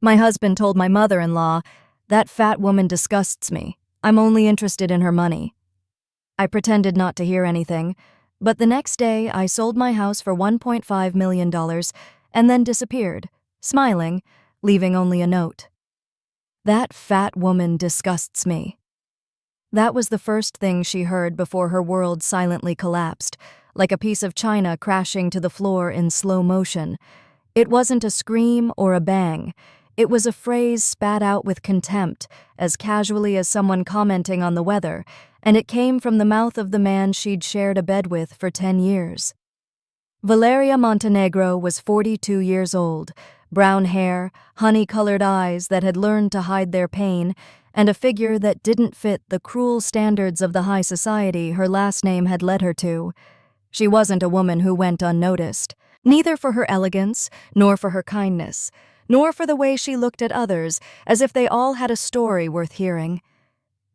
My husband told my mother-in-law, "That fat woman disgusts me. I'm only interested in her money." I pretended not to hear anything, but the next day I sold my house for $1.5 million and then disappeared, smiling, leaving only a note. "That fat woman disgusts me." That was the first thing she heard before her world silently collapsed, like a piece of china crashing to the floor in slow motion. It wasn't a scream or a bang. It was a phrase spat out with contempt, as casually as someone commenting on the weather, and it came from the mouth of the man she'd shared a bed with for 10 years. Valeria Montenegro was 42 years old, brown hair, honey-colored eyes that had learned to hide their pain, and a figure that didn't fit the cruel standards of the high society her last name had led her to. She wasn't a woman who went unnoticed, neither for her elegance, nor for her kindness, nor for the way she looked at others, as if they all had a story worth hearing.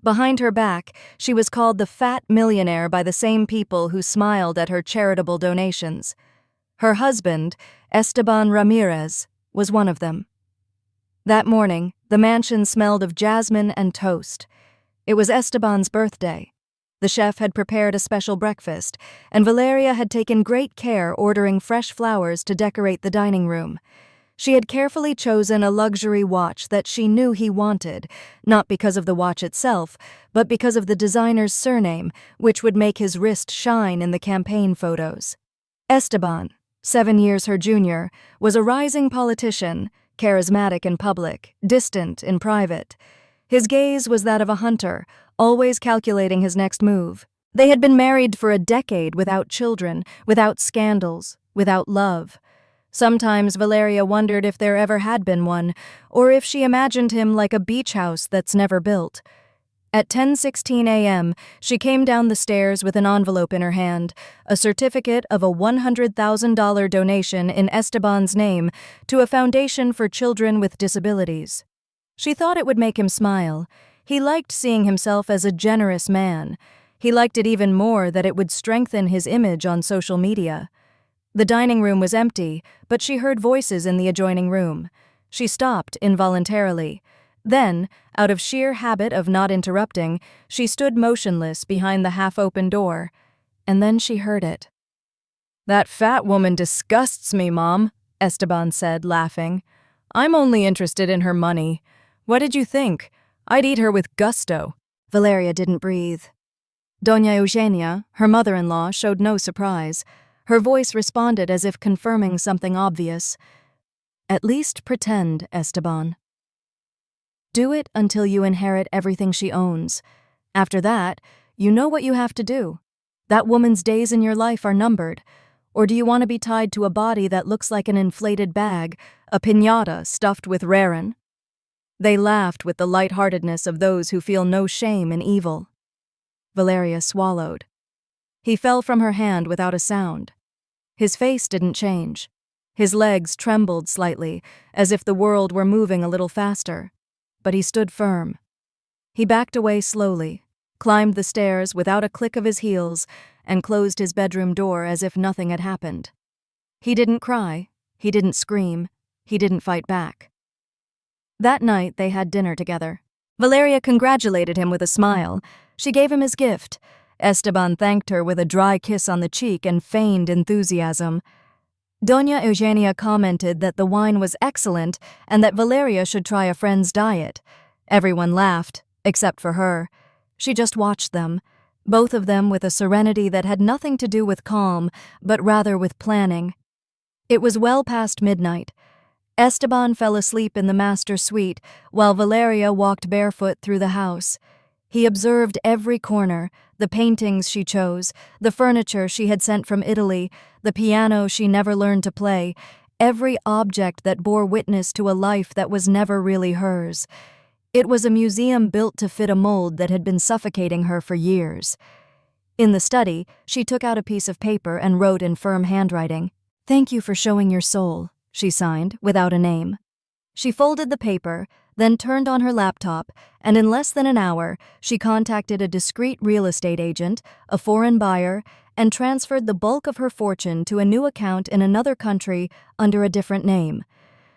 Behind her back, she was called the Fat Millionaire by the same people who smiled at her charitable donations. Her husband, Esteban Ramirez, was one of them. That morning, the mansion smelled of jasmine and toast. It was Esteban's birthday. The chef had prepared a special breakfast, and Valeria had taken great care ordering fresh flowers to decorate the dining room. She had carefully chosen a luxury watch that she knew he wanted, not because of the watch itself, but because of the designer's surname, which would make his wrist shine in the campaign photos. Esteban, 7 years her junior, was a rising politician, charismatic in public, distant in private. His gaze was that of a hunter, always calculating his next move. They had been married for a decade without children, without scandals, without love. Sometimes Valeria wondered if there ever had been one, or if she imagined him like a beach house that's never built. At 10:16 a.m., she came down the stairs with an envelope in her hand, a certificate of a $100,000 donation in Esteban's name to a foundation for children with disabilities. She thought it would make him smile. He liked seeing himself as a generous man. He liked it even more that it would strengthen his image on social media. The dining room was empty, but she heard voices in the adjoining room. She stopped involuntarily. Then, out of sheer habit of not interrupting, she stood motionless behind the half-open door. And then she heard it. "That fat woman disgusts me, Mom," Esteban said, laughing. "I'm only interested in her money. What did you think? I'd eat her with gusto." Valeria didn't breathe. Doña Eugenia, her mother-in-law, showed no surprise. Her voice responded as if confirming something obvious. "At least pretend, Esteban. Do it until you inherit everything she owns. After that, you know what you have to do. That woman's days in your life are numbered. Or do you want to be tied to a body that looks like an inflated bag, a piñata stuffed with rarin?" They laughed with the lightheartedness of those who feel no shame in evil. Valeria swallowed. He fell from her hand without a sound. His face didn't change. His legs trembled slightly, as if the world were moving a little faster. But he stood firm. He backed away slowly, climbed the stairs without a click of his heels, and closed his bedroom door as if nothing had happened. He didn't cry. He didn't scream. He didn't fight back. That night they had dinner together. Valeria congratulated him with a smile. She gave him his gift. Esteban thanked her with a dry kiss on the cheek and feigned enthusiasm. Doña Eugenia commented that the wine was excellent and that Valeria should try a friend's diet. Everyone laughed, except for her. She just watched them, both of them with a serenity that had nothing to do with calm, but rather with planning. It was well past midnight. Esteban fell asleep in the master suite, while Valeria walked barefoot through the house. He observed every corner, the paintings she chose, the furniture she had sent from Italy, the piano she never learned to play, every object that bore witness to a life that was never really hers. It was a museum built to fit a mold that had been suffocating her for years. In the study, she took out a piece of paper and wrote in firm handwriting, "Thank you for showing your soul," she signed, without a name. She folded the paper, then turned on her laptop, and in less than an hour, she contacted a discreet real estate agent, a foreign buyer, and transferred the bulk of her fortune to a new account in another country under a different name.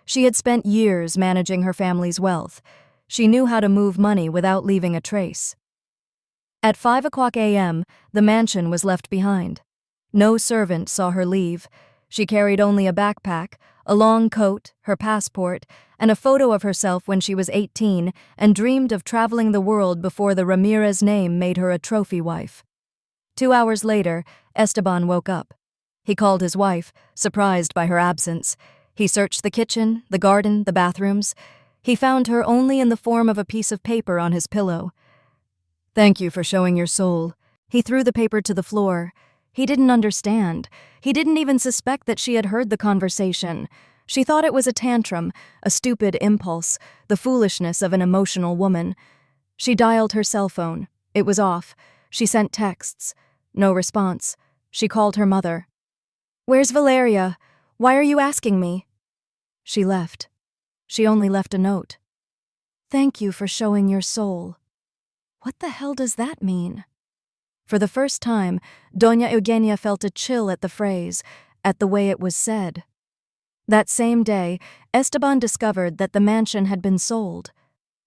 She had spent years managing her family's wealth. She knew how to move money without leaving a trace. At 5 a.m., the mansion was left behind. No servant saw her leave. She carried only a backpack, a long coat, her passport, and a photo of herself when she was 18 and dreamed of traveling the world before the Ramirez name made her a trophy wife. 2 hours later, Esteban woke up. He called his wife, surprised by her absence. He searched the kitchen, the garden, the bathrooms. He found her only in the form of a piece of paper on his pillow. "Thank you for showing your soul." He threw the paper to the floor. He didn't understand. He didn't even suspect that she had heard the conversation. She thought it was a tantrum, a stupid impulse, the foolishness of an emotional woman. She dialed her cell phone. It was off. She sent texts. No response. She called her mother. "Where's Valeria? Why are you asking me?" She left. She only left a note. "Thank you for showing your soul." What the hell does that mean? For the first time, Doña Eugenia felt a chill at the phrase, at the way it was said. That same day, Esteban discovered that the mansion had been sold.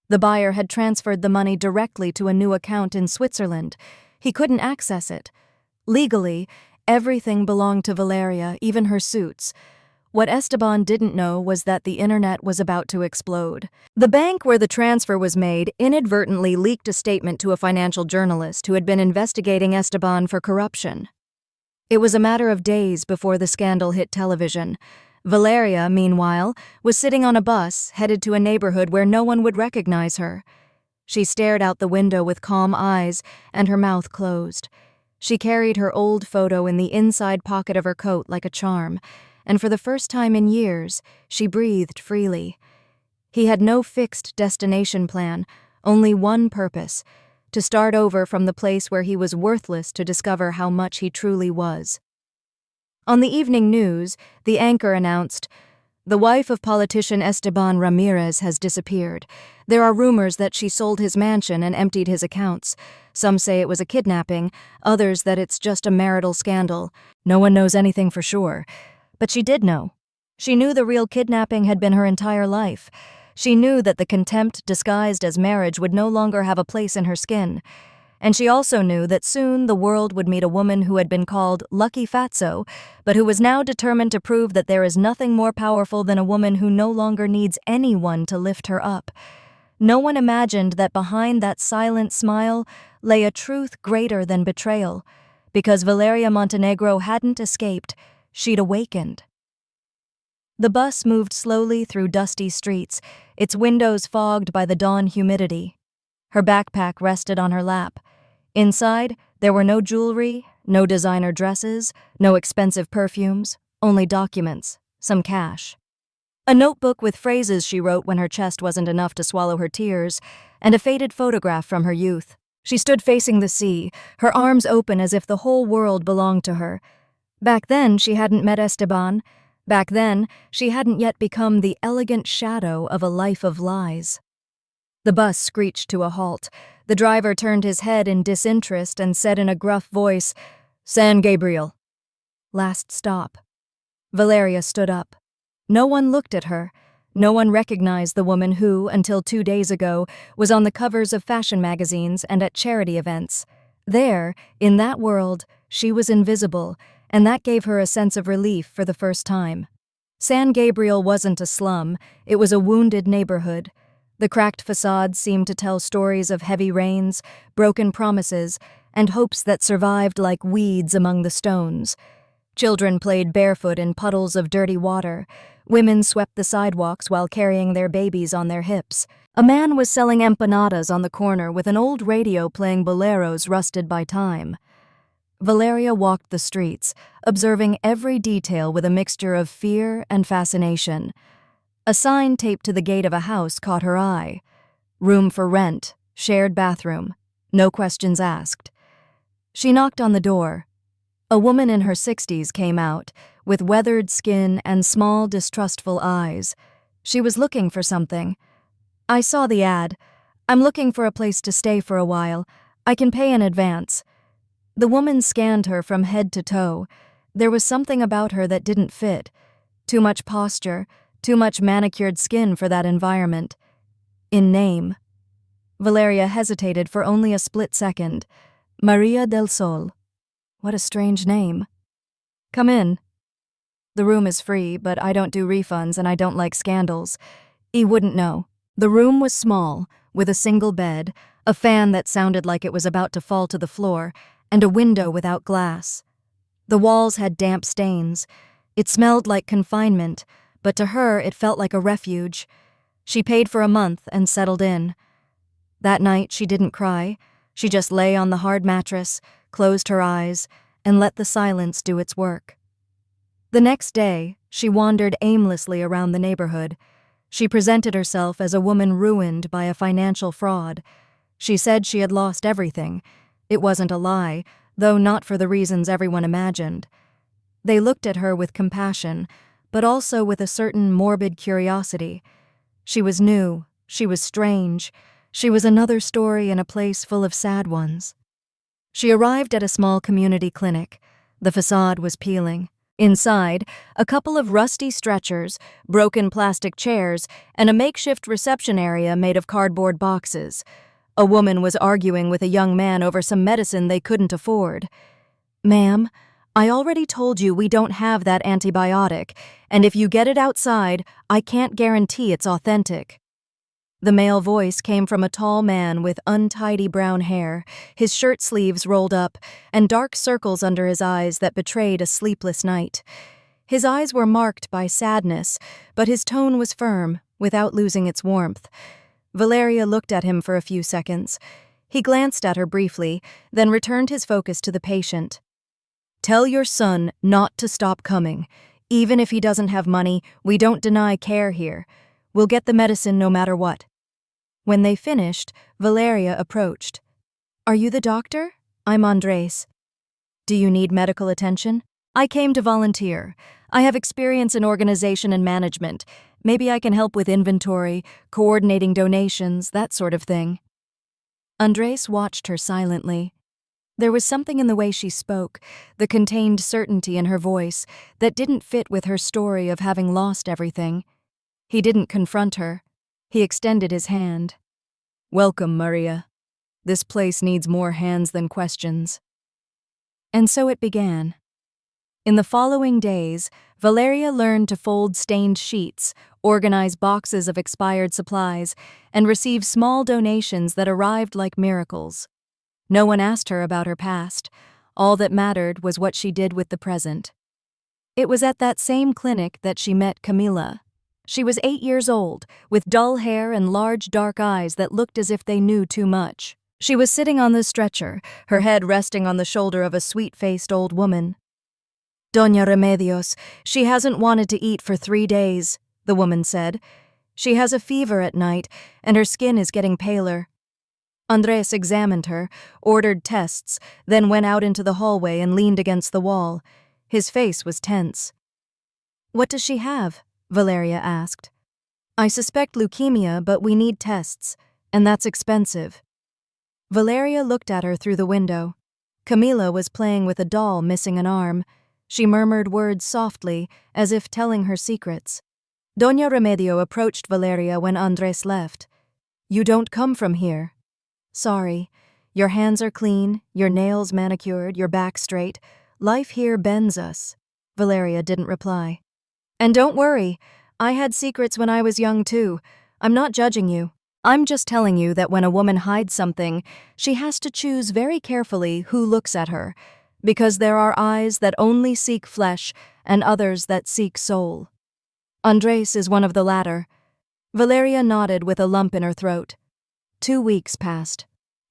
The buyer had transferred the money directly to a new account in Switzerland. He couldn't access it. Legally, everything belonged to Valeria, even her suits. What Esteban didn't know was that the internet was about to explode. The bank where the transfer was made inadvertently leaked a statement to a financial journalist who had been investigating Esteban for corruption. It was a matter of days before the scandal hit television. Valeria, meanwhile, was sitting on a bus headed to a neighborhood where no one would recognize her. She stared out the window with calm eyes and her mouth closed. She carried her old photo in the inside pocket of her coat like a charm, and for the first time in years, she breathed freely. He had no fixed destination plan, only one purpose: to start over from the place where he was worthless to discover how much he truly was. On the evening news, the anchor announced, "The wife of politician Esteban Ramirez has disappeared. There are rumors that she sold his mansion and emptied his accounts. Some say it was a kidnapping, others that it's just a marital scandal. No one knows anything for sure." But she did know. She knew the real kidnapping had been her entire life. She knew that the contempt disguised as marriage would no longer have a place in her skin. And she also knew that soon the world would meet a woman who had been called Lucky Fatso, but who was now determined to prove that there is nothing more powerful than a woman who no longer needs anyone to lift her up. No one imagined that behind that silent smile lay a truth greater than betrayal. Because Valeria Montenegro hadn't escaped, she'd awakened. The bus moved slowly through dusty streets, its windows fogged by the dawn humidity. Her backpack rested on her lap. Inside, there were no jewelry, no designer dresses, no expensive perfumes, only documents, some cash. A notebook with phrases she wrote when her chest wasn't enough to swallow her tears, and a faded photograph from her youth. She stood facing the sea, her arms open as if the whole world belonged to her. Back then, she hadn't met Esteban. Back then, she hadn't yet become the elegant shadow of a life of lies. The bus screeched to a halt. The driver turned his head in disinterest and said in a gruff voice, "San Gabriel." Last stop. Valeria stood up. No one looked at her. No one recognized the woman who, until 2 days ago, was on the covers of fashion magazines and at charity events. There, in that world, she was invisible, and that gave her a sense of relief for the first time. San Gabriel wasn't a slum, it was a wounded neighborhood. The cracked facades seemed to tell stories of heavy rains, broken promises, and hopes that survived like weeds among the stones. Children played barefoot in puddles of dirty water. Women swept the sidewalks while carrying their babies on their hips. A man was selling empanadas on the corner with an old radio playing boleros rusted by time. Valeria walked the streets, observing every detail with a mixture of fear and fascination. A sign taped to the gate of a house caught her eye. Room for rent, shared bathroom, no questions asked. She knocked on the door. A woman in her 60s came out, with weathered skin and small, distrustful eyes. She was looking for something. "I saw the ad. I'm looking for a place to stay for a while. I can pay in advance." The woman scanned her from head to toe. There was something about her that didn't fit. Too much posture, Too much manicured skin for that environment. In name. Valeria hesitated for only a split second. Maria del Sol. What a strange name. Come in. The room is free, but I don't do refunds and I don't like scandals. He wouldn't know. The room was small, with a single bed, a fan that sounded like it was about to fall to the floor, and a window without glass. The walls had damp stains. It smelled like confinement, but to her it felt like a refuge. She paid for a month and settled in. That night she didn't cry. She just lay on the hard mattress, closed her eyes, and let the silence do its work. The next day, she wandered aimlessly around the neighborhood. She presented herself as a woman ruined by a financial fraud. She said she had lost everything. It wasn't a lie, though not for the reasons everyone imagined. They looked at her with compassion, but also with a certain morbid curiosity. She was new, she was strange, she was another story in a place full of sad ones. She arrived at a small community clinic. The facade was peeling. Inside, a couple of rusty stretchers, broken plastic chairs, and a makeshift reception area made of cardboard boxes. A woman was arguing with a young man over some medicine they couldn't afford. "Ma'am, I already told you we don't have that antibiotic, and if you get it outside, I can't guarantee it's authentic." The male voice came from a tall man with untidy brown hair, his shirt sleeves rolled up, and dark circles under his eyes that betrayed a sleepless night. His eyes were marked by sadness, but his tone was firm, without losing its warmth. Valeria looked at him for a few seconds. He glanced at her briefly, then returned his focus to the patient. "Tell your son not to stop coming. Even if he doesn't have money, we don't deny care here. We'll get the medicine no matter what." When they finished, Valeria approached. "Are you the doctor? I'm Andres. Do you need medical attention? I came to volunteer. I have experience in organization and management. Maybe I can help with inventory, coordinating donations, that sort of thing." Andres watched her silently. There was something in the way she spoke, the contained certainty in her voice, that didn't fit with her story of having lost everything. He didn't confront her. He extended his hand. "Welcome, Maria. This place needs more hands than questions." And so it began. In the following days, Valeria learned to fold stained sheets, organize boxes of expired supplies, and receive small donations that arrived like miracles. No one asked her about her past. All that mattered was what she did with the present. It was at that same clinic that she met Camila. She was 8 years old, with dull hair and large dark eyes that looked as if they knew too much. She was sitting on the stretcher, her head resting on the shoulder of a sweet-faced old woman. "Doña Remedios, she hasn't wanted to eat for 3 days, the woman said. "She has a fever at night, and her skin is getting paler." Andres examined her, ordered tests, then went out into the hallway and leaned against the wall. His face was tense. "What does she have?" Valeria asked. "I suspect leukemia, but we need tests, and that's expensive." Valeria looked at her through the window. Camila was playing with a doll missing an arm. She murmured words softly, as if telling her secrets. Doña Remedio approached Valeria when Andres left. "You don't come from here." "Sorry. Your hands are clean, your nails manicured, your back straight. Life here bends us." Valeria didn't reply. "And don't worry, I had secrets when I was young too. I'm not judging you. I'm just telling you that when a woman hides something, she has to choose very carefully who looks at her, because there are eyes that only seek flesh and others that seek soul. Andres is one of the latter." Valeria nodded with a lump in her throat. 2 weeks passed.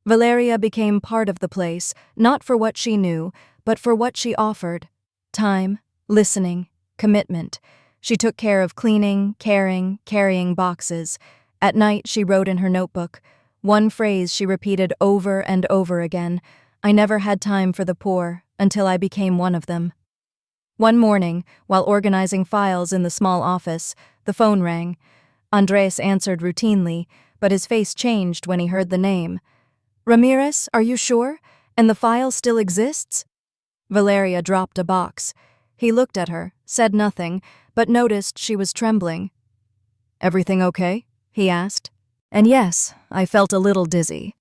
Valeria became part of the place, not for what she knew, but for what she offered. Time, listening, commitment. She took care of cleaning, caring, carrying boxes. At night, she wrote in her notebook. One phrase she repeated over and over again: "I never had time for the poor until I became one of them." One morning, while organizing files in the small office, the phone rang. Andres answered routinely, but his face changed when he heard the name. "Ramirez, are you sure? And the file still exists?" Valeria dropped a box. He looked at her, said nothing, but noticed she was trembling. Everything okay?" he asked. And yes, I felt a little dizzy.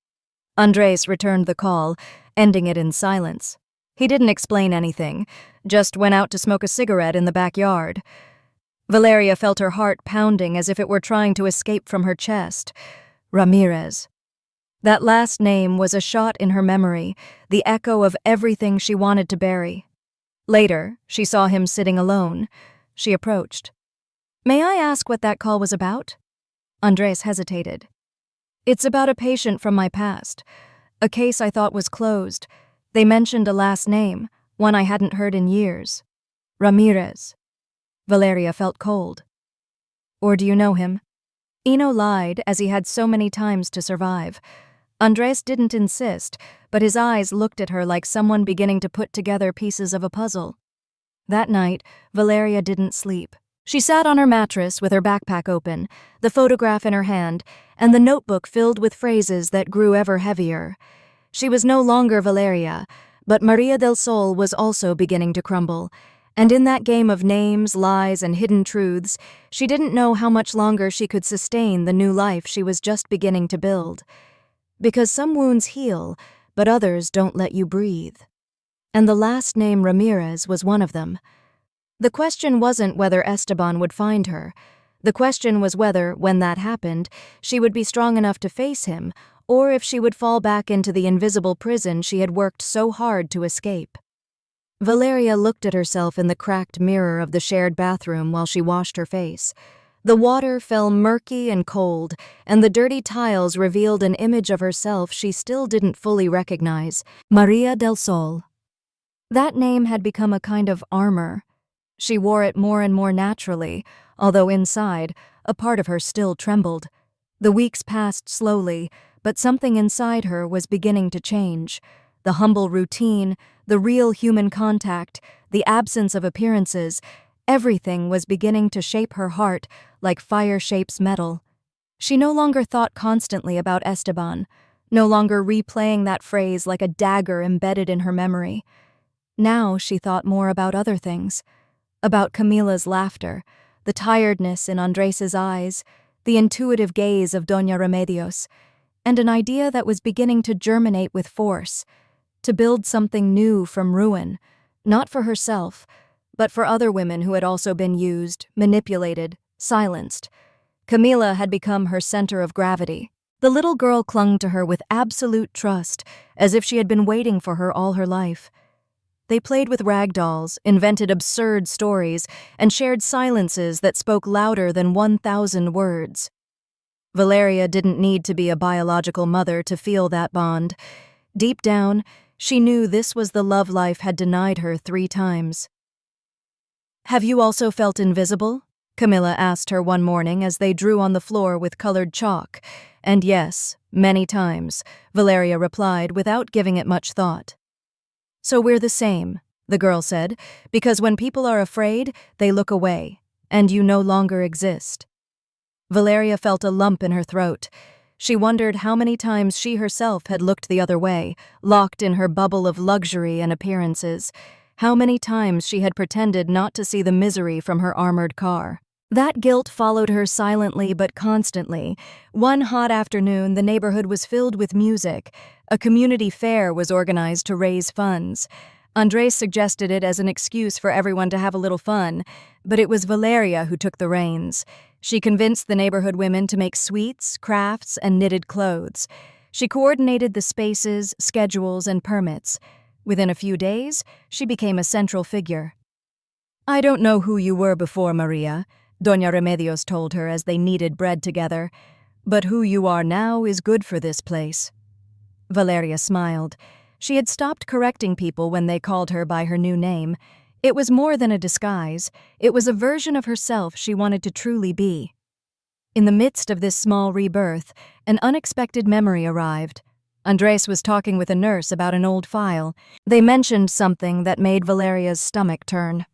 Andres returned the call, ending it in silence. He didn't explain anything, just went out to smoke a cigarette in the backyard. Valeria felt her heart pounding as if it were trying to escape from her chest. Ramirez. That last name was a shot in her memory, the echo of everything she wanted to bury. Later, she saw him sitting alone. She approached. "May I ask what that call was about?" Andres hesitated. "It's about a patient from my past. A case I thought was closed. They mentioned a last name, one I hadn't heard in years. Ramirez." Valeria felt cold. "Or do you know him?" Eno lied, as he had so many times to survive. Andres didn't insist, but his eyes looked at her like someone beginning to put together pieces of a puzzle. That night, Valeria didn't sleep. She sat on her mattress with her backpack open, the photograph in her hand, and the notebook filled with phrases that grew ever heavier. She was no longer Valeria, but Maria del Sol was also beginning to crumble, and in that game of names, lies, and hidden truths, she didn't know how much longer she could sustain the new life she was just beginning to build. Because some wounds heal, but others don't let you breathe. And the last name Ramirez was one of them. The question wasn't whether Esteban would find her. The question was whether, when that happened, she would be strong enough to face him, or if she would fall back into the invisible prison she had worked so hard to escape. Valeria looked at herself in the cracked mirror of the shared bathroom while she washed her face. The water fell murky and cold, and the dirty tiles revealed an image of herself she still didn't fully recognize: Maria del Sol. That name had become a kind of armor. She wore it more and more naturally, although inside, a part of her still trembled. The weeks passed slowly, but something inside her was beginning to change. The humble routine, the real human contact, the absence of appearances, everything was beginning to shape her heart like fire shapes metal. She no longer thought constantly about Esteban, no longer replaying that phrase like a dagger embedded in her memory. Now she thought more about other things. About Camila's laughter, the tiredness in Andres's eyes, the intuitive gaze of Doña Remedios, and an idea that was beginning to germinate with force, to build something new from ruin, not for herself, but for other women who had also been used, manipulated, silenced. Camila had become her center of gravity. The little girl clung to her with absolute trust, as if she had been waiting for her all her life. They played with rag dolls, invented absurd stories, and shared silences that spoke louder than 1,000 words. Valeria didn't need to be a biological mother to feel that bond. Deep down, she knew this was the love life had denied her 3 times. "Have you also felt invisible?" Camilla asked her one morning as they drew on the floor with colored chalk. And yes, many times, Valeria replied without giving it much thought. "So we're the same," the girl said, "because when people are afraid, they look away, and you no longer exist." Valeria felt a lump in her throat. She wondered how many times she herself had looked the other way, locked in her bubble of luxury and appearances. How many times she had pretended not to see the misery from her armored car. That guilt followed her silently but constantly. One hot afternoon, the neighborhood was filled with music. A community fair was organized to raise funds. Andres suggested it as an excuse for everyone to have a little fun, but it was Valeria who took the reins. She convinced the neighborhood women to make sweets, crafts, and knitted clothes. She coordinated the spaces, schedules, and permits. Within a few days, she became a central figure. "I don't know who you were before, Maria," Doña Remedios told her as they kneaded bread together, "but who you are now is good for this place." Valeria smiled. She had stopped correcting people when they called her by her new name. It was more than a disguise. It was a version of herself she wanted to truly be. In the midst of this small rebirth, an unexpected memory arrived. Andres was talking with a nurse about an old file. They mentioned something that made Valeria's stomach turn.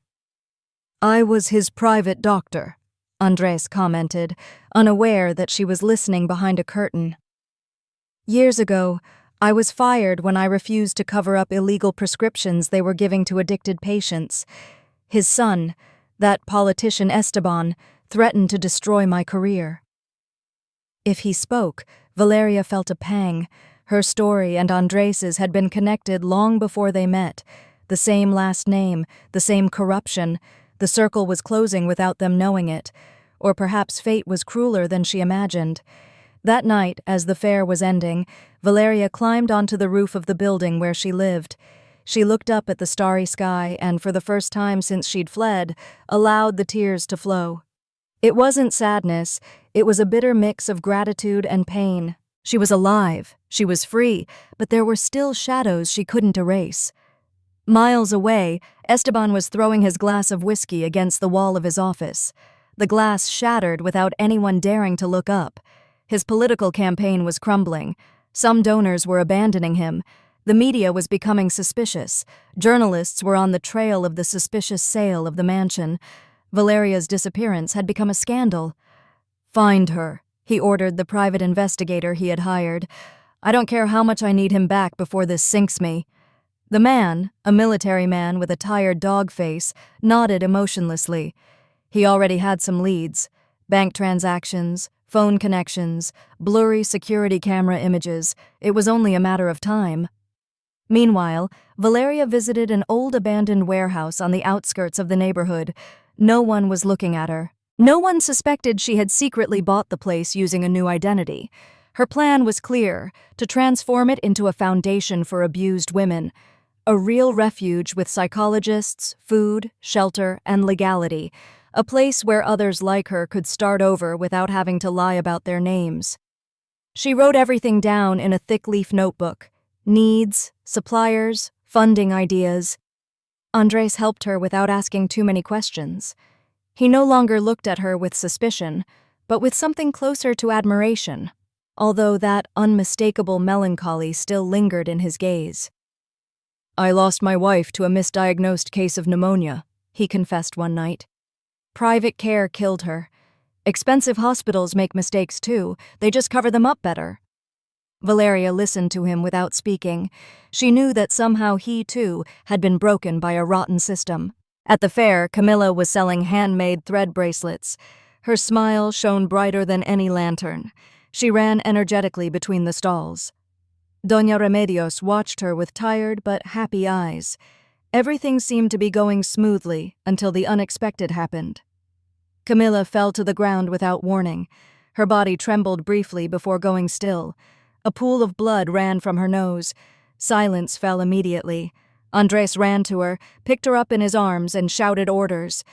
"I was his private doctor," Andres commented, unaware that she was listening behind a curtain. "Years ago, I was fired when I refused to cover up illegal prescriptions they were giving to addicted patients. His son, that politician Esteban, threatened to destroy my career. If he spoke, Valeria felt a pang. Her story and Andres's had been connected long before they met. The same last name, the same corruption. The circle was closing without them knowing it. Or perhaps fate was crueler than she imagined. That night, as the fair was ending, Valeria climbed onto the roof of the building where she lived. She looked up at the starry sky and, for the first time since she'd fled, allowed the tears to flow. It wasn't sadness, it was a bitter mix of gratitude and pain. She was alive, she was free, but there were still shadows she couldn't erase. Miles away, Esteban was throwing his glass of whiskey against the wall of his office. The glass shattered without anyone daring to look up. His political campaign was crumbling. Some donors were abandoning him. The media was becoming suspicious. Journalists were on the trail of the suspicious sale of the mansion. Valeria's disappearance had become a scandal. "Find her," he ordered the private investigator he had hired. "I don't care how much I need him back before this sinks me." The man, a military man with a tired dog face, nodded emotionlessly. He already had some leads: bank transactions, phone connections, blurry security camera images. It was only a matter of time. Meanwhile, Valeria visited an old abandoned warehouse on the outskirts of the neighborhood. No one was looking at her. No one suspected she had secretly bought the place using a new identity. Her plan was clear: to transform it into a foundation for abused women. A real refuge with psychologists, food, shelter, and legality. A place where others like her could start over without having to lie about their names. She wrote everything down in a thick-leaf notebook: needs, suppliers, funding ideas. Andres helped her without asking too many questions. He no longer looked at her with suspicion, but with something closer to admiration, although that unmistakable melancholy still lingered in his gaze. "I lost my wife to a misdiagnosed case of pneumonia," he confessed one night. "Private care killed her. Expensive hospitals make mistakes too, they just cover them up better." Valeria listened to him without speaking. She knew that somehow he, too, had been broken by a rotten system. At the fair, Camilla was selling handmade thread bracelets. Her smile shone brighter than any lantern. She ran energetically between the stalls. Doña Remedios watched her with tired but happy eyes. Everything seemed to be going smoothly until the unexpected happened. Camilla fell to the ground without warning. Her body trembled briefly before going still. A pool of blood ran from her nose. Silence fell immediately. Andres ran to her, picked her up in his arms, and shouted orders.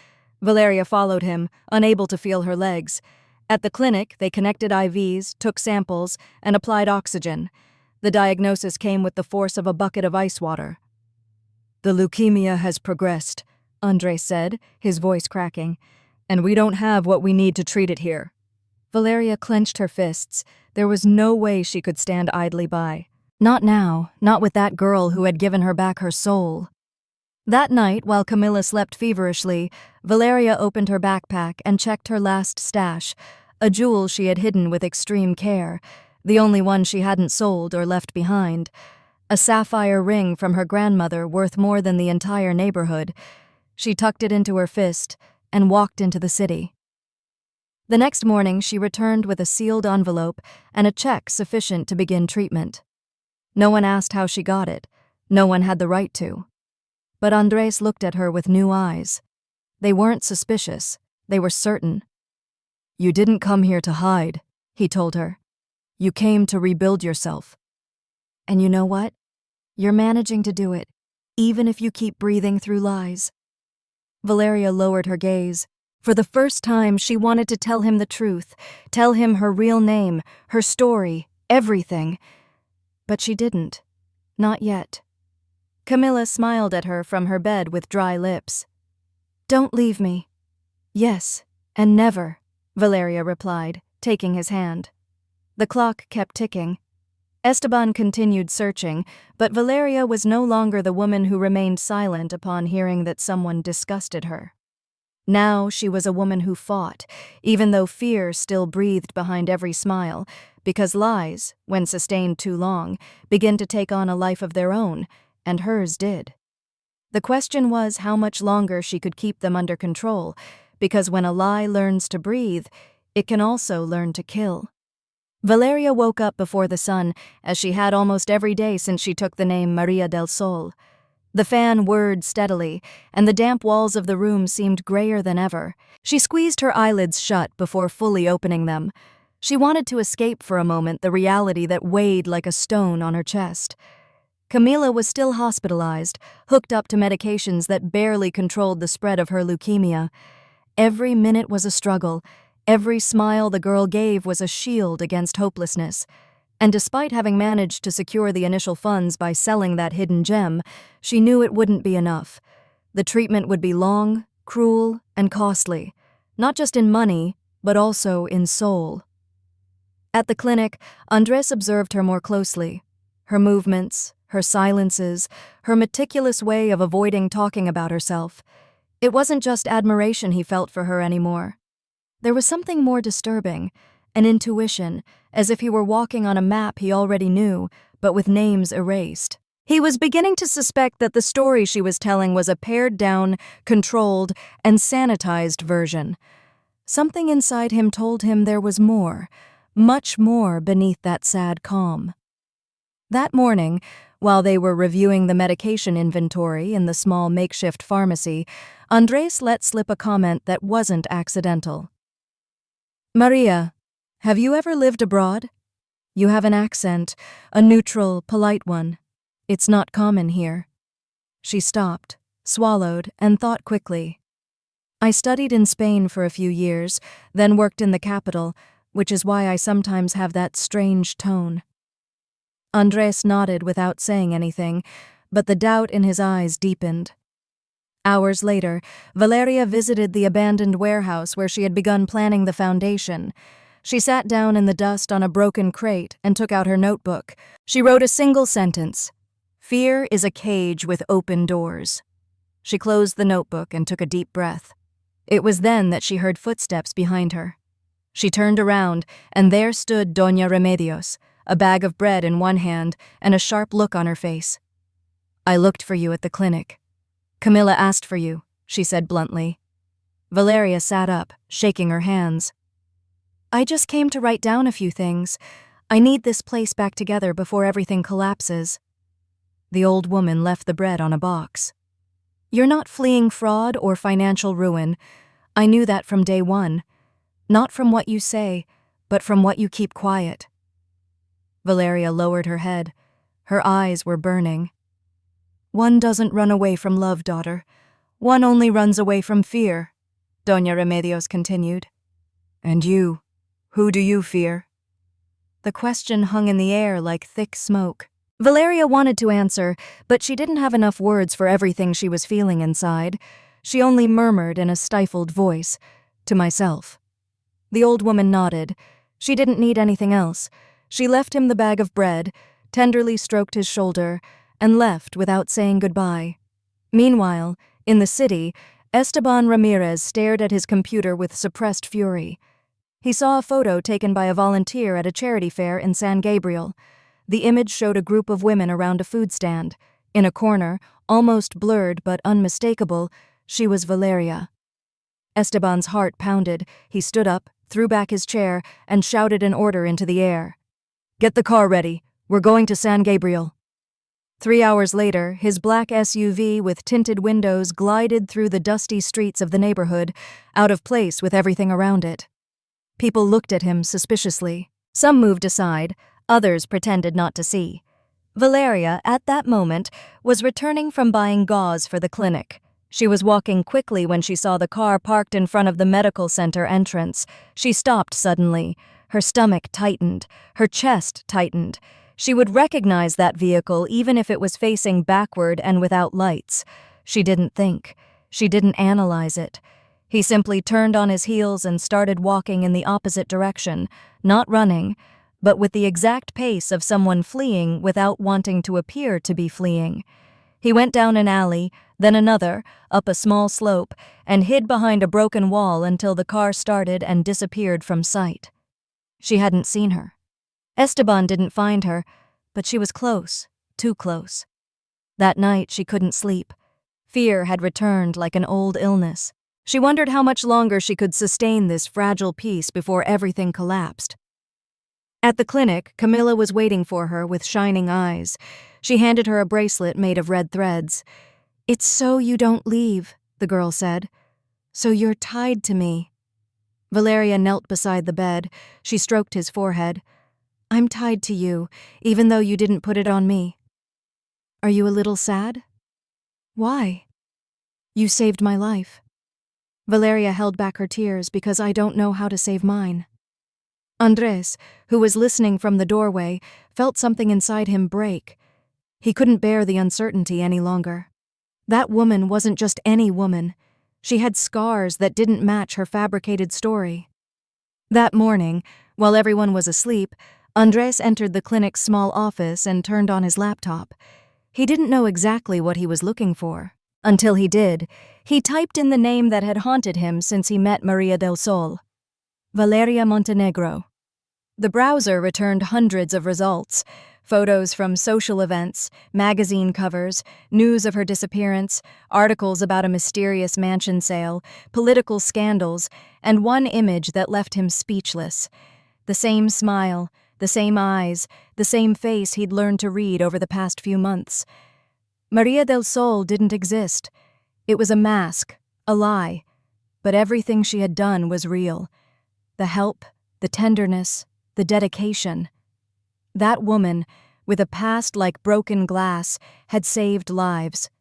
Valeria followed him, unable to feel her legs. At the clinic, they connected IVs, took samples, and applied oxygen. The diagnosis came with the force of a bucket of ice water. "The leukemia has progressed," Andres said, his voice cracking, "and we don't have what we need to treat it here." Valeria clenched her fists. There was no way she could stand idly by. Not now, not with that girl who had given her back her soul. That night, while Camilla slept feverishly, Valeria opened her backpack and checked her last stash, a jewel she had hidden with extreme care, the only one she hadn't sold or left behind. A sapphire ring from her grandmother worth more than the entire neighborhood. She tucked it into her fist and walked into the city. The next morning, she returned with a sealed envelope and a check sufficient to begin treatment. No one asked how she got it. No one had the right to. But Andres looked at her with new eyes. They weren't suspicious. They were certain. "You didn't come here to hide," he told her. "You came to rebuild yourself. And you know what? You're managing to do it, even if you keep breathing through lies." Valeria lowered her gaze. For the first time, she wanted to tell him the truth, tell him her real name, her story, everything. But she didn't. Not yet. Camilla smiled at her from her bed with dry lips. "Don't leave me." "Yes, and never," Valeria replied, taking his hand. The clock kept ticking. Esteban continued searching, but Valeria was no longer the woman who remained silent upon hearing that someone disgusted her. Now she was a woman who fought, even though fear still breathed behind every smile, because lies, when sustained too long, begin to take on a life of their own, and hers did. The question was how much longer she could keep them under control, because when a lie learns to breathe, it can also learn to kill. Valeria woke up before the sun, as she had almost every day since she took the name Maria del Sol. The fan whirred steadily, and the damp walls of the room seemed grayer than ever. She squeezed her eyelids shut before fully opening them. She wanted to escape for a moment the reality that weighed like a stone on her chest. Camila was still hospitalized, hooked up to medications that barely controlled the spread of her leukemia. Every minute was a struggle. Every smile the girl gave was a shield against hopelessness. And despite having managed to secure the initial funds by selling that hidden gem, she knew it wouldn't be enough. The treatment would be long, cruel, and costly, not just in money, but also in soul. At the clinic, Andres observed her more closely. Her movements, her silences, her meticulous way of avoiding talking about herself. It wasn't just admiration he felt for her anymore. There was something more disturbing, an intuition, as if he were walking on a map he already knew, but with names erased. He was beginning to suspect that the story she was telling was a pared-down, controlled, and sanitized version. Something inside him told him there was more, much more beneath that sad calm. That morning, while they were reviewing the medication inventory in the small makeshift pharmacy, Andres let slip a comment that wasn't accidental. "Maria, have you ever lived abroad? You have an accent, a neutral, polite one. It's not common here." She stopped, swallowed, and thought quickly. "I studied in Spain for a few years, then worked in the capital, which is why I sometimes have that strange tone." Andres nodded without saying anything, but the doubt in his eyes deepened. Hours later, Valeria visited the abandoned warehouse where she had begun planning the foundation. She sat down in the dust on a broken crate and took out her notebook. She wrote a single sentence: "Fear is a cage with open doors." She closed the notebook and took a deep breath. It was then that she heard footsteps behind her. She turned around, and there stood Doña Remedios, a bag of bread in one hand and a sharp look on her face. "I looked for you at the clinic. Camila asked for you," she said bluntly. Valeria sat up, shaking her hands. "I just came to write down a few things. I need this place back together before everything collapses." The old woman left the bread on a box. "You're not fleeing fraud or financial ruin. I knew that from day one. Not from what you say, but from what you keep quiet." Valeria lowered her head. Her eyes were burning. "One doesn't run away from love, daughter. One only runs away from fear," Doña Remedios continued. "And you? Who do you fear?" The question hung in the air like thick smoke. Valeria wanted to answer, but she didn't have enough words for everything she was feeling inside. She only murmured in a stifled voice, "To myself." The old woman nodded. She didn't need anything else. She left him the bag of bread, tenderly stroked his shoulder, and left without saying goodbye. Meanwhile, in the city, Esteban Ramirez stared at his computer with suppressed fury. He saw a photo taken by a volunteer at a charity fair in San Gabriel. The image showed a group of women around a food stand. In a corner, almost blurred but unmistakable, she was Valeria. Esteban's heart pounded. He stood up, threw back his chair, and shouted an order into the air. "Get the car ready. We're going to San Gabriel." 3 hours later, his black SUV with tinted windows glided through the dusty streets of the neighborhood, out of place with everything around it. People looked at him suspiciously. Some moved aside, others pretended not to see. Valeria, at that moment, was returning from buying gauze for the clinic. She was walking quickly when she saw the car parked in front of the medical center entrance. She stopped suddenly. Her stomach tightened. Her chest tightened. She would recognize that vehicle even if it was facing backward and without lights. She didn't think. She didn't analyze it. He simply turned on his heels and started walking in the opposite direction, not running, but with the exact pace of someone fleeing without wanting to appear to be fleeing. He went down an alley, then another, up a small slope, and hid behind a broken wall until the car started and disappeared from sight. She hadn't seen her. Esteban didn't find her, but she was close, too close. That night she couldn't sleep. Fear had returned like an old illness. She wondered how much longer she could sustain this fragile peace before everything collapsed. At the clinic, Camilla was waiting for her with shining eyes. She handed her a bracelet made of red threads. "It's so you don't leave," the girl said. "So you're tied to me." Valeria knelt beside the bed. She stroked his forehead. "I'm tied to you, even though you didn't put it on me." "Are you a little sad?" "Why?" "You saved my life." Valeria held back her tears because I don't know how to save mine. Andres, who was listening from the doorway, felt something inside him break. He couldn't bear the uncertainty any longer. That woman wasn't just any woman. She had scars that didn't match her fabricated story. That morning, while everyone was asleep, Andres entered the clinic's small office and turned on his laptop. He didn't know exactly what he was looking for. Until he did, he typed in the name that had haunted him since he met Maria del Sol: Valeria Montenegro. The browser returned hundreds of results: photos from social events, magazine covers, news of her disappearance, articles about a mysterious mansion sale, political scandals, and one image that left him speechless. The same smile, the same eyes, the same face he'd learned to read over the past few months. Maria del Sol didn't exist. It was a mask, a lie. But everything she had done was real. The help, the tenderness, the dedication. That woman, with a past like broken glass, had saved lives.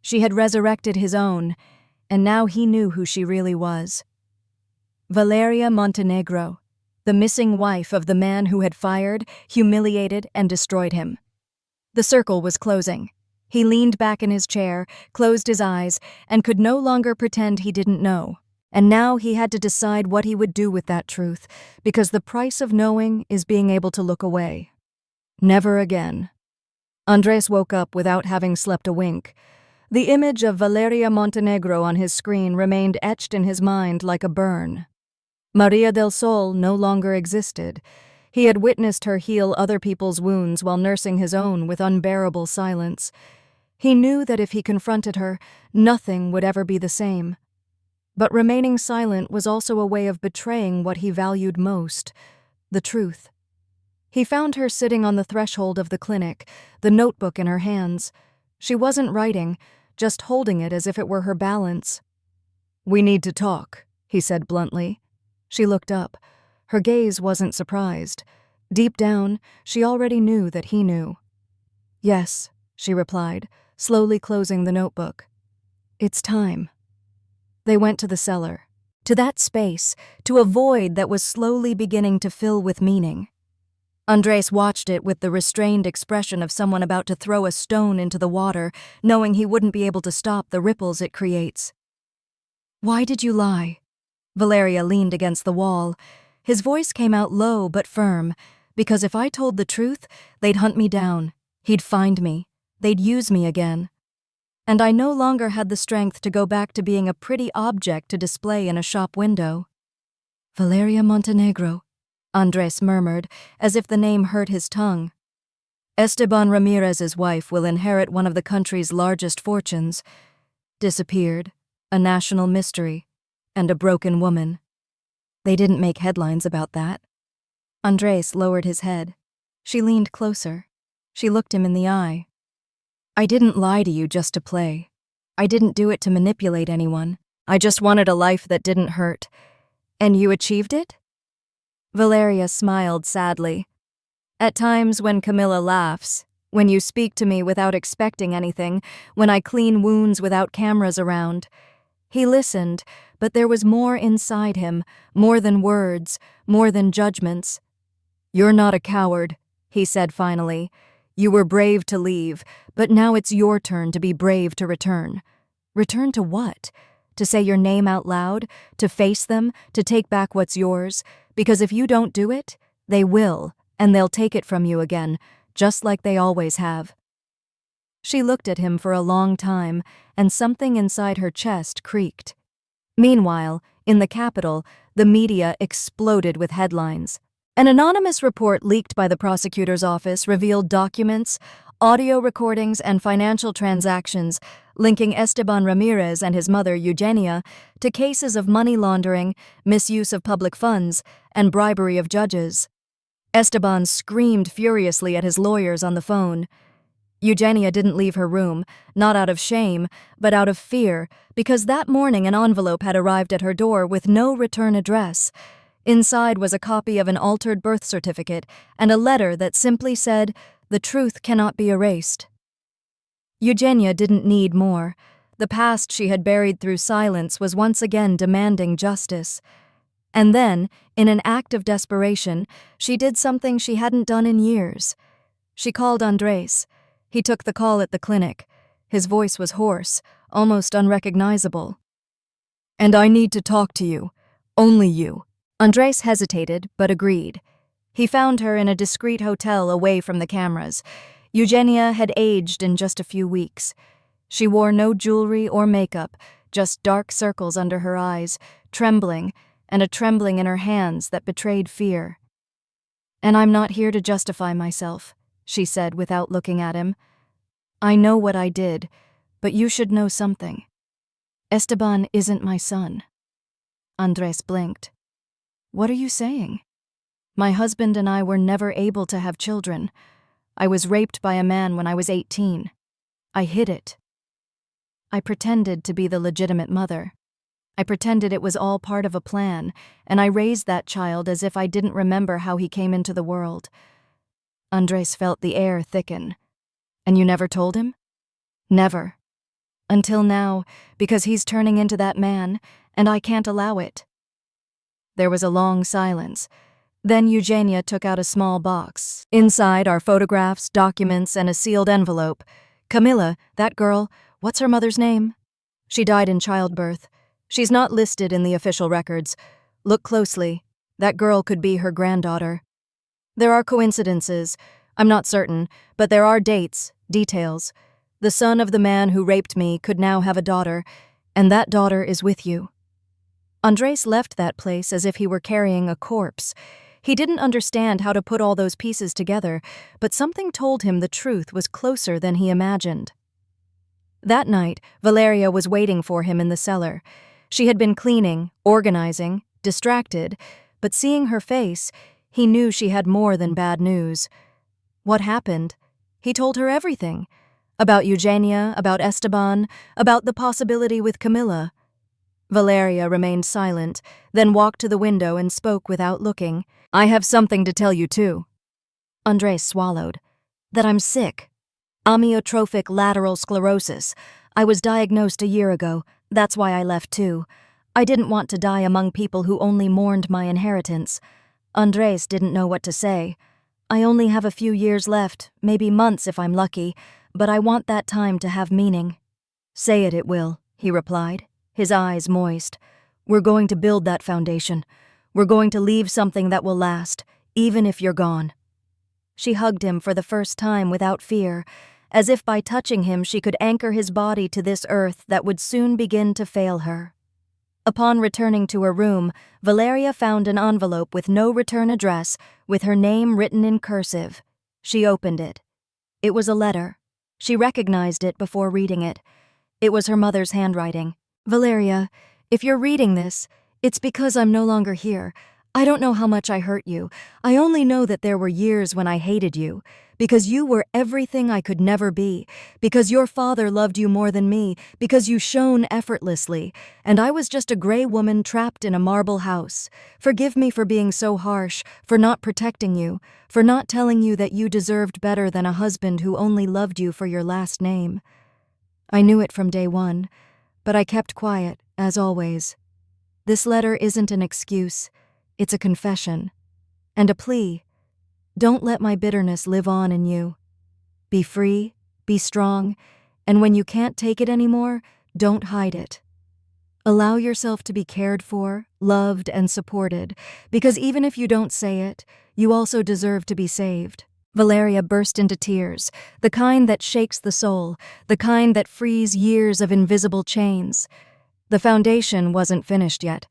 She had resurrected his own, and now he knew who she really was. Valeria Montenegro, the missing wife of the man who had fired, humiliated, and destroyed him. The circle was closing. He leaned back in his chair, closed his eyes, and could no longer pretend he didn't know. And now he had to decide what he would do with that truth, because the price of knowing is being able to look away. Never again. Andres woke up without having slept a wink. The image of Valeria Montenegro on his screen remained etched in his mind like a burn. Maria del Sol no longer existed. He had witnessed her heal other people's wounds while nursing his own with unbearable silence. He knew that if he confronted her, nothing would ever be the same. But remaining silent was also a way of betraying what he valued most: the truth. He found her sitting on the threshold of the clinic, the notebook in her hands. She wasn't writing, just holding it as if it were her balance. "We need to talk," he said bluntly. She looked up. Her gaze wasn't surprised. Deep down, she already knew that he knew. "Yes," she replied, slowly closing the notebook. "It's time." They went to the cellar, to that space, to a void that was slowly beginning to fill with meaning. Andres watched it with the restrained expression of someone about to throw a stone into the water, knowing he wouldn't be able to stop the ripples it creates. "Why did you lie?" Valeria leaned against the wall. His voice came out low but firm. "Because if I told the truth, they'd hunt me down. He'd find me. They'd use me again. And I no longer had the strength to go back to being a pretty object to display in a shop window." "Valeria Montenegro," Andres murmured, as if the name hurt his tongue. "Esteban Ramirez's wife will inherit one of the country's largest fortunes. Disappeared, a national mystery, and a broken woman. They didn't make headlines about that." Andres lowered his head. She leaned closer. She looked him in the eye. "I didn't lie to you just to play. I didn't do it to manipulate anyone. I just wanted a life that didn't hurt. And you achieved it?" Valeria smiled sadly. "At times when Camilla laughs, when you speak to me without expecting anything, when I clean wounds without cameras around." He listened, but there was more inside him, more than words, more than judgments. "You're not a coward," he said finally. "You were brave to leave, but now it's your turn to be brave to return." Return to what? To say your name out loud? To face them? To take back what's yours? Because if you don't do it, they will, and they'll take it from you again, just like they always have. She looked at him for a long time, and something inside her chest creaked. Meanwhile, in the capital, the media exploded with headlines. An anonymous report leaked by the prosecutor's office revealed documents, audio recordings and financial transactions linking Esteban Ramirez and his mother Eugenia to cases of money laundering, misuse of public funds, and bribery of judges. Esteban screamed furiously at his lawyers on the phone. Eugenia didn't leave her room, not out of shame, but out of fear, because that morning an envelope had arrived at her door with no return address. Inside was a copy of an altered birth certificate and a letter that simply said, "The truth cannot be erased." Eugenia didn't need more. The past she had buried through silence was once again demanding justice. And then, in an act of desperation, she did something she hadn't done in years. She called Andres. He took the call at the clinic. His voice was hoarse, almost unrecognizable. "And I need to talk to you. Only you." Andres hesitated, but agreed. He found her in a discreet hotel away from the cameras. Eugenia had aged in just a few weeks. She wore no jewelry or makeup, just dark circles under her eyes, trembling, and a trembling in her hands that betrayed fear. "And I'm not here to justify myself," she said without looking at him. "I know what I did, but you should know something. Esteban isn't my son." Andres blinked. "What are you saying?" "My husband and I were never able to have children. I was raped by a man when I was 18. I hid it. I pretended to be the legitimate mother. I pretended it was all part of a plan, and I raised that child as if I didn't remember how he came into the world." Andres felt the air thicken. "And you never told him?" "Never. Until now, because he's turning into that man, and I can't allow it." There was a long silence. Then Eugenia took out a small box. Inside are photographs, documents, and a sealed envelope. "Camila, that girl, what's her mother's name?" "She died in childbirth. She's not listed in the official records. Look closely. That girl could be her granddaughter. There are coincidences. I'm not certain, but there are dates, details. The son of the man who raped me could now have a daughter, and that daughter is with you." Andres left that place as if he were carrying a corpse. He didn't understand how to put all those pieces together, but something told him the truth was closer than he imagined. That night, Valeria was waiting for him in the cellar. She had been cleaning, organizing, distracted, but seeing her face, he knew she had more than bad news. What happened? He told her everything. About Eugenia, about Esteban, about the possibility with Camila. Valeria remained silent, then walked to the window and spoke without looking. "I have something to tell you, too." Andres swallowed. "That I'm sick. Amyotrophic lateral sclerosis. I was diagnosed a year ago. That's why I left too. I didn't want to die among people who only mourned my inheritance." Andres didn't know what to say. "I only have a few years left, maybe months if I'm lucky, but I want that time to have meaning." "Say it will," he replied, his eyes moist. "We're going to build that foundation. We're going to leave something that will last, even if you're gone." She hugged him for the first time without fear, as if by touching him she could anchor his body to this earth that would soon begin to fail her. Upon returning to her room, Valeria found an envelope with no return address, with her name written in cursive. She opened it. It was a letter. She recognized it before reading it. It was her mother's handwriting. "Valeria, if you're reading this, it's because I'm no longer here. I don't know how much I hurt you. I only know that there were years when I hated you, because you were everything I could never be, because your father loved you more than me, because you shone effortlessly, and I was just a gray woman trapped in a marble house. Forgive me for being so harsh, for not protecting you, for not telling you that you deserved better than a husband who only loved you for your last name. I knew it from day one, but I kept quiet, as always. This letter isn't an excuse. It's a confession. And a plea. Don't let my bitterness live on in you. Be free, be strong, and when you can't take it anymore, don't hide it. Allow yourself to be cared for, loved, and supported, because even if you don't say it, you also deserve to be saved." Valeria burst into tears, the kind that shakes the soul, the kind that frees years of invisible chains. The foundation wasn't finished yet.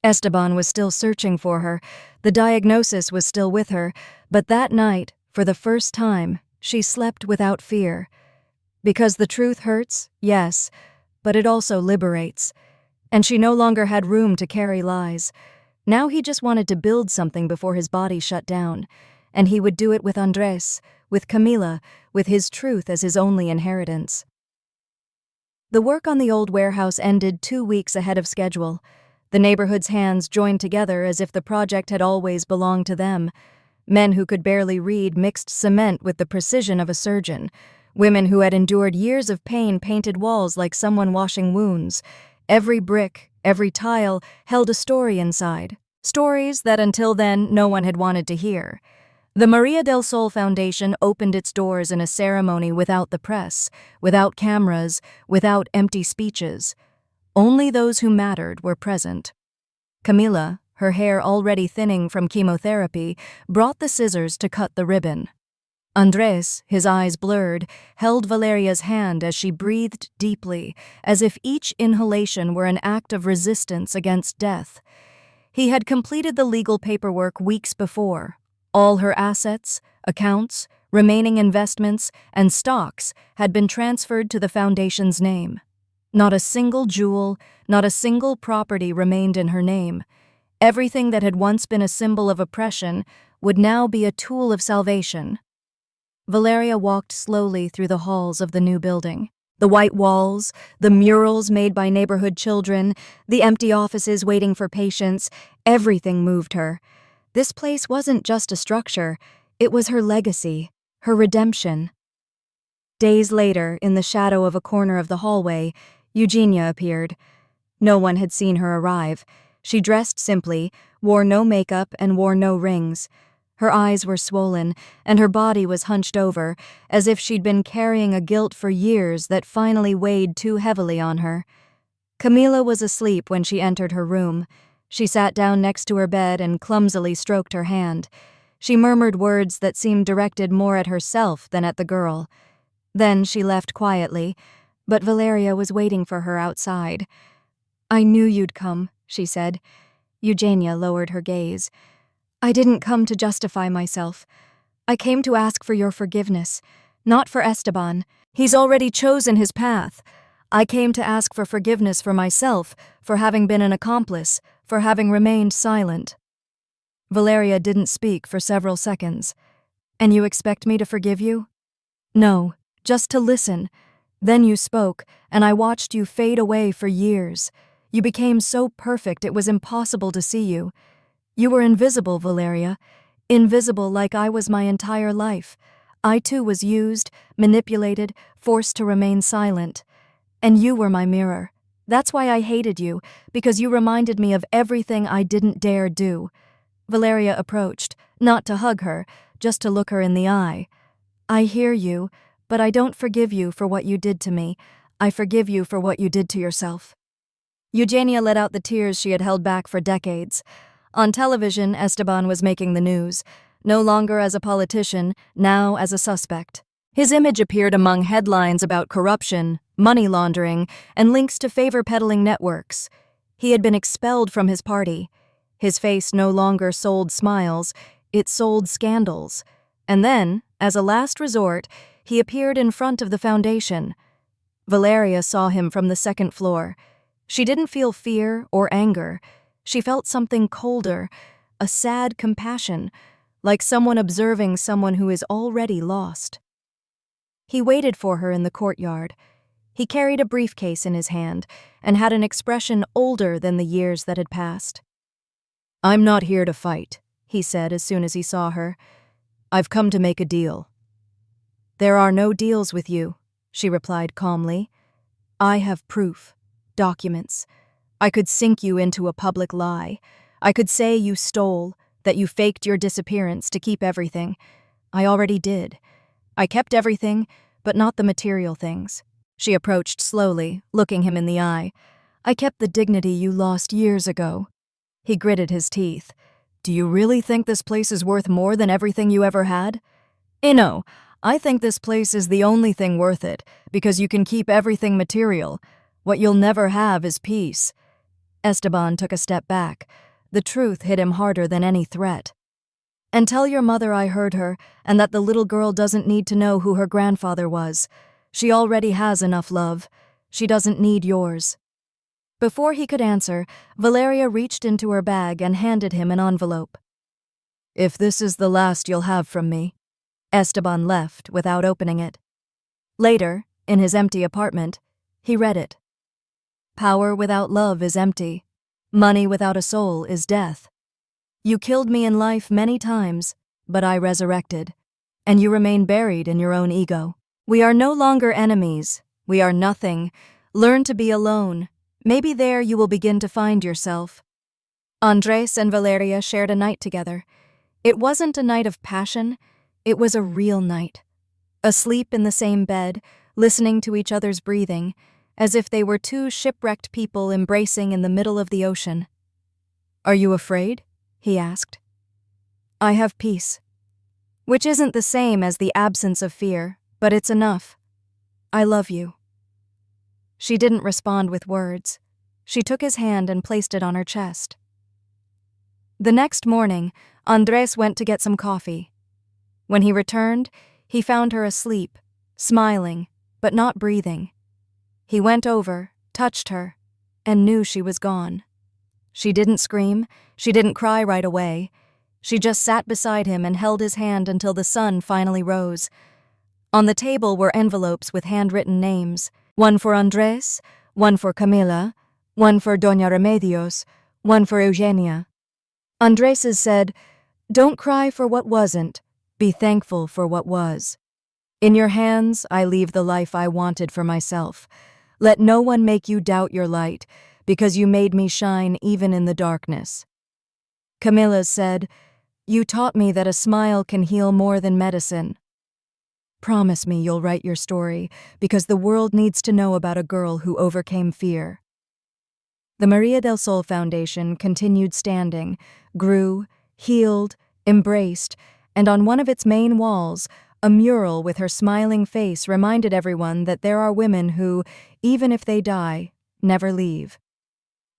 Esteban was still searching for her, the diagnosis was still with her, but that night, for the first time, She slept without fear. Because the truth hurts, yes, but it also liberates. And she no longer had room to carry lies. Now he just wanted to build something before his body shut down. And he would do it with Andres, with Camila, with his truth as his only inheritance. The work on the old warehouse ended 2 weeks ahead of schedule. The neighborhood's hands joined together as if the project had always belonged to them. Men who could barely read mixed cement with the precision of a surgeon. Women who had endured years of pain painted walls like someone washing wounds. Every brick, every tile held a story inside. Stories that until then no one had wanted to hear. The Maria del Sol Foundation opened its doors in a ceremony without the press, without cameras, without empty speeches. Only those who mattered were present. Camila, her hair already thinning from chemotherapy, brought the scissors to cut the ribbon. Andres, his eyes blurred, held Valeria's hand as she breathed deeply, as if each inhalation were an act of resistance against death. He had completed the legal paperwork weeks before. All her assets, accounts, remaining investments, and stocks had been transferred to the foundation's name. Not a single jewel, not a single property remained in her name. Everything that had once been a symbol of oppression would now be a tool of salvation. Valeria walked slowly through the halls of the new building. The white walls, the murals made by neighborhood children, the empty offices waiting for patients, everything moved her. This place wasn't just a structure, it was her legacy, her redemption. Days later, in the shadow of a corner of the hallway, Eugenia appeared. No one had seen her arrive. She dressed simply, wore no makeup, and wore no rings. Her eyes were swollen, and her body was hunched over, as if she'd been carrying a guilt for years that finally weighed too heavily on her. Camila was asleep when she entered her room. She sat down next to her bed and clumsily stroked her hand. She murmured words that seemed directed more at herself than at the girl. Then she left quietly, but Valeria was waiting for her outside. "I knew you'd come," she said. Eugenia lowered her gaze. "I didn't come to justify myself. I came to ask for your forgiveness, not for Esteban. He's already chosen his path. I came to ask for forgiveness for myself, for having been an accomplice, for having remained silent." Valeria didn't speak for several seconds. "And you expect me to forgive you?" "No, just to listen. Then you spoke, and I watched you fade away for years. You became so perfect it was impossible to see you. You were invisible, Valeria. Invisible like I was my entire life. I too was used, manipulated, forced to remain silent. And you were my mirror. That's why I hated you, because you reminded me of everything I didn't dare do." Valeria approached, not to hug her, just to look her in the eye. "I hear you, but I don't forgive you for what you did to me. I forgive you for what you did to yourself." Eugenia let out the tears she had held back for decades. On television, Esteban was making the news, no longer as a politician, now as a suspect. His image appeared among headlines about corruption, money laundering, and links to favor-peddling networks. He had been expelled from his party. His face no longer sold smiles, it sold scandals. And then, as a last resort, he appeared in front of the foundation. Valeria saw him from the second floor. She didn't feel fear or anger. She felt something colder, a sad compassion, like someone observing someone who is already lost. He waited for her in the courtyard. He carried a briefcase in his hand and had an expression older than the years that had passed. "I'm not here to fight," he said as soon as he saw her. "I've come to make a deal." "There are no deals with you," she replied calmly. "I have proof, documents. I could sink you into a public lie. I could say you stole, that you faked your disappearance to keep everything. I already did. I kept everything, but not the material things." She approached slowly, looking him in the eye. "I kept the dignity you lost years ago." He gritted his teeth. "Do you really think this place is worth more than everything you ever had?" "No, I think this place is the only thing worth it, because you can keep everything material. What you'll never have is peace." Esteban took a step back. The truth hit him harder than any threat. And tell your mother I heard her, and that the little girl doesn't need to know who her grandfather was. She already has enough love. She doesn't need yours." Before he could answer, Valeria reached into her bag and handed him an envelope. "If this is the last you'll have from me." Esteban left without opening it. Later, in his empty apartment, he read it. "Power without love is empty. Money without a soul is death. You killed me in life many times, but I resurrected, and you remain buried in your own ego. We are no longer enemies. We are nothing. Learn to be alone. Maybe there you will begin to find yourself." Andres and Valeria shared a night together. It wasn't a night of passion, it was a real night. Asleep in the same bed, listening to each other's breathing, as if they were two shipwrecked people embracing in the middle of the ocean. "Are you afraid?" he asked. "I have peace. Which isn't the same as the absence of fear, but it's enough. I love you." She didn't respond with words. She took his hand and placed it on her chest. The next morning, Andres went to get some coffee. When he returned, he found her asleep, smiling, but not breathing. He went over, touched her, and knew she was gone. She didn't scream, she didn't cry right away. She just sat beside him and held his hand until the sun finally rose. On the table were envelopes with handwritten names, one for Andres, one for Camila, one for Doña Remedios, one for Eugenia. Andres's said, "Don't cry for what wasn't, be thankful for what was. In your hands I leave the life I wanted for myself. Let no one make you doubt your light, because you made me shine even in the darkness." Camilla's said, "You taught me that a smile can heal more than medicine. Promise me you'll write your story, because the world needs to know about a girl who overcame fear." The Maria del Sol Foundation continued standing, grew, healed, embraced, and on one of its main walls, a mural with her smiling face reminded everyone that there are women who, even if they die, never leave.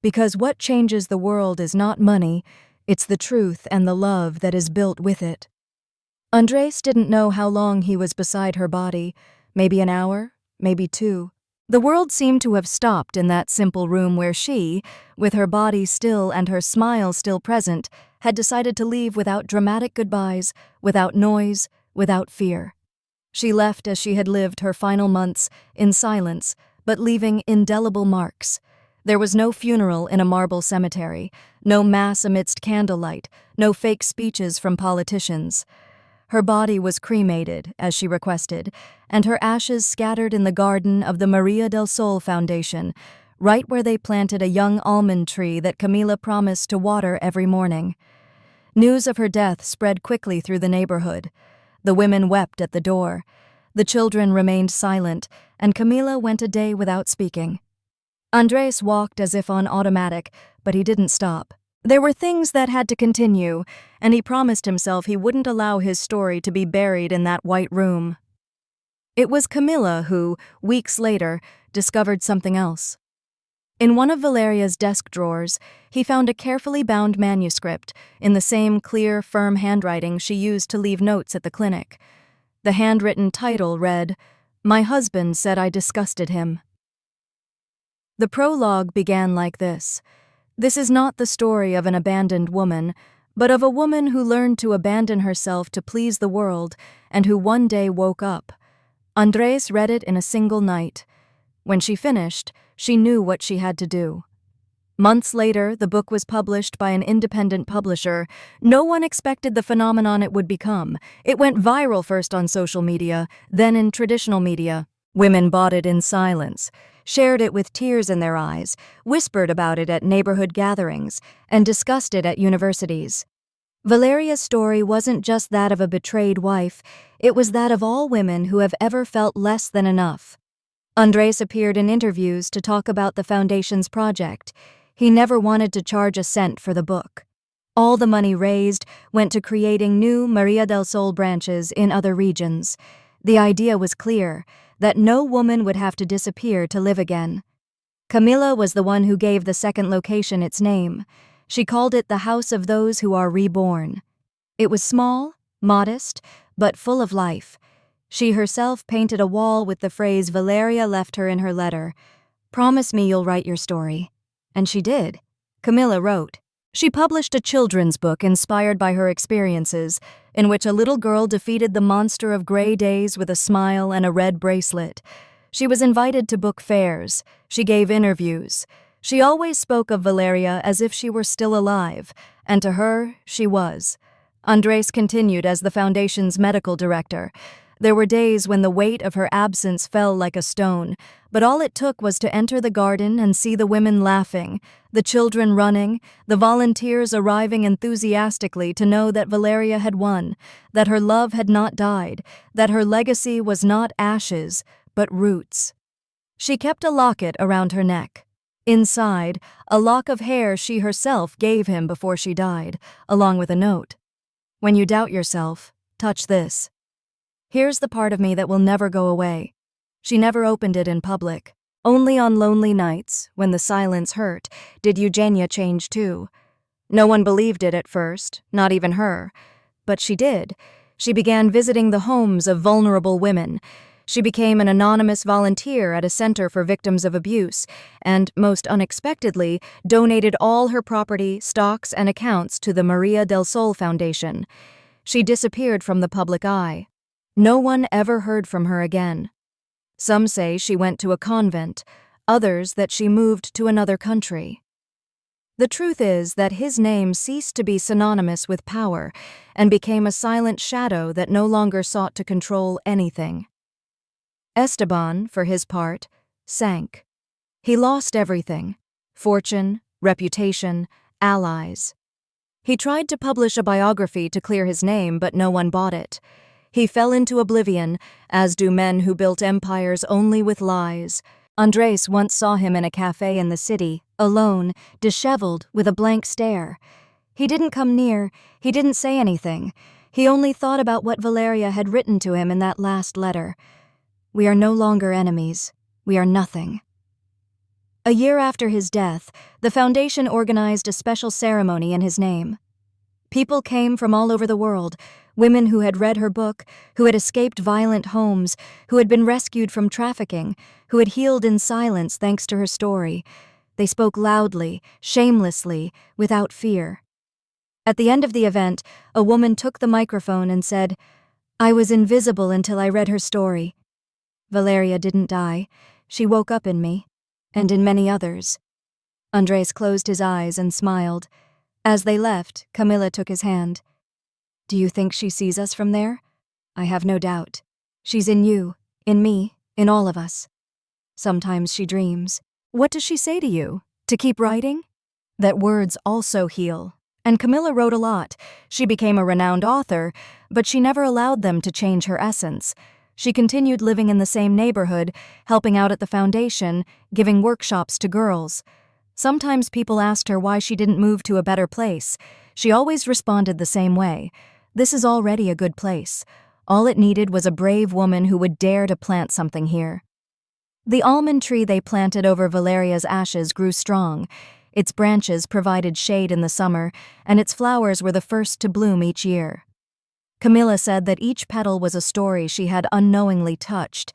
Because what changes the world is not money, it's the truth and the love that is built with it. Andres didn't know how long he was beside her body, maybe an hour, maybe 2. The world seemed to have stopped in that simple room where she, with her body still and her smile still present, had decided to leave without dramatic goodbyes, without noise, without fear. She left as she had lived her final months, in silence, but leaving indelible marks. There was no funeral in a marble cemetery, no mass amidst candlelight, no fake speeches from politicians. Her body was cremated, as she requested, and her ashes scattered in the garden of the Maria del Sol Foundation, right where they planted a young almond tree that Camila promised to water every morning. News of her death spread quickly through the neighborhood. The women wept at the door. The children remained silent, and Camila went a day without speaking. Andres walked as if on automatic, but he didn't stop. There were things that had to continue, and he promised himself he wouldn't allow his story to be buried in that white room. It was Camila who, weeks later, discovered something else. In one of Valeria's desk drawers, he found a carefully bound manuscript in the same clear, firm handwriting she used to leave notes at the clinic. The handwritten title read, "My husband said I disgusted him." The prologue began like this. This is not the story of an abandoned woman, but of a woman who learned to abandon herself to please the world and who one day woke up. Andres read it in a single night. When she finished, she knew what she had to do. Months later, the book was published by an independent publisher. No one expected the phenomenon it would become. It went viral first on social media, then in traditional media. Women bought it in silence, shared it with tears in their eyes, whispered about it at neighborhood gatherings, and discussed it at universities. Valeria's story wasn't just that of a betrayed wife, it was that of all women who have ever felt less than enough. Andres appeared in interviews to talk about the Foundation's project. He never wanted to charge a cent for the book. All the money raised went to creating new Maria del Sol branches in other regions. The idea was clear, that no woman would have to disappear to live again. Camila was the one who gave the second location its name. She called it the House of Those Who Are Reborn. It was small, modest, but full of life. She herself painted a wall with the phrase Valeria left her in her letter, "Promise me you'll write your story." And she did. Camilla wrote. She published a children's book inspired by her experiences, in which a little girl defeated the monster of gray days with a smile and a red bracelet. She was invited to book fairs. She gave interviews. She always spoke of Valeria as if she were still alive, and to her, she was. Andres continued as the foundation's medical director. There were days when the weight of her absence fell like a stone, but all it took was to enter the garden and see the women laughing, the children running, the volunteers arriving enthusiastically to know that Valeria had won, that her love had not died, that her legacy was not ashes, but roots. She kept a locket around her neck. Inside, a lock of hair she herself gave him before she died, along with a note. "When you doubt yourself, touch this. Here's the part of me that will never go away." She never opened it in public. Only on lonely nights, when the silence hurt, did Eugenia change too. No one believed it at first, not even her. But she did. She began visiting the homes of vulnerable women. She became an anonymous volunteer at a center for victims of abuse, and, most unexpectedly, donated all her property, stocks, and accounts to the Maria del Sol Foundation. She disappeared from the public eye. No one ever heard from her again. Some say she went to a convent, others that she moved to another country. The truth is that his name ceased to be synonymous with power and became a silent shadow that no longer sought to control anything. Esteban, for his part, sank. He lost everything: fortune, reputation, allies. He tried to publish a biography to clear his name, but no one bought it. He fell into oblivion, as do men who built empires only with lies. Andres once saw him in a cafe in the city, alone, disheveled, with a blank stare. He didn't come near, he didn't say anything. He only thought about what Valeria had written to him in that last letter. "We are no longer enemies. We are nothing." A year after his death, the foundation organized a special ceremony in his name. People came from all over the world, women who had read her book, who had escaped violent homes, who had been rescued from trafficking, who had healed in silence thanks to her story. They spoke loudly, shamelessly, without fear. At the end of the event, a woman took the microphone and said, "I was invisible until I read her story. Valeria didn't die. She woke up in me, and in many others." Andres closed his eyes and smiled. As they left, Camilla took his hand. "Do you think she sees us from there? I have no doubt. She's in you, in me, in all of us. Sometimes she dreams." "What does she say to you? To keep writing?" "That words also heal." And Camilla wrote a lot. She became a renowned author, but she never allowed them to change her essence. She continued living in the same neighborhood, helping out at the foundation, giving workshops to girls. Sometimes people asked her why she didn't move to a better place. She always responded the same way: "This is already a good place. All it needed was a brave woman who would dare to plant something here." The almond tree they planted over Valeria's ashes grew strong. Its branches provided shade in the summer, and its flowers were the first to bloom each year. Camilla said that each petal was a story she had unknowingly touched.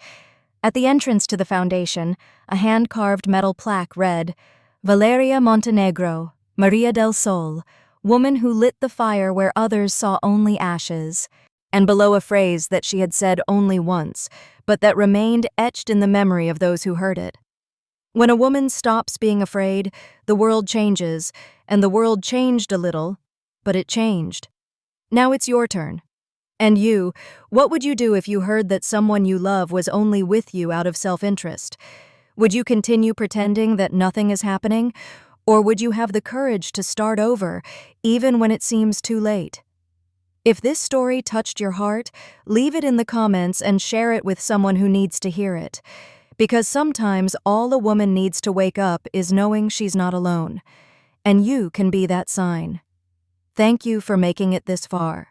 At the entrance to the foundation, a hand-carved metal plaque read, "Valeria Montenegro, Maria del Sol, woman who lit the fire where others saw only ashes," and below a phrase that she had said only once, but that remained etched in the memory of those who heard it. When a woman stops being afraid, the world changes, and the world changed a little, but it changed. Now it's your turn. And you, what would you do if you heard that someone you love was only with you out of self-interest? Would you continue pretending that nothing is happening? Or would you have the courage to start over, even when it seems too late? If this story touched your heart, leave it in the comments and share it with someone who needs to hear it. Because sometimes all a woman needs to wake up is knowing she's not alone. And you can be that sign. Thank you for making it this far.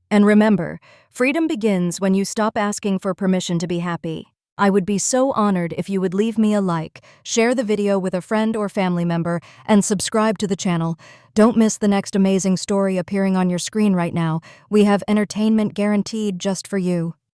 And remember, freedom begins when you stop asking for permission to be happy. I would be so honored if you would leave me a like, share the video with a friend or family member, and subscribe to the channel. Don't miss the next amazing story appearing on your screen right now. We have entertainment guaranteed just for you.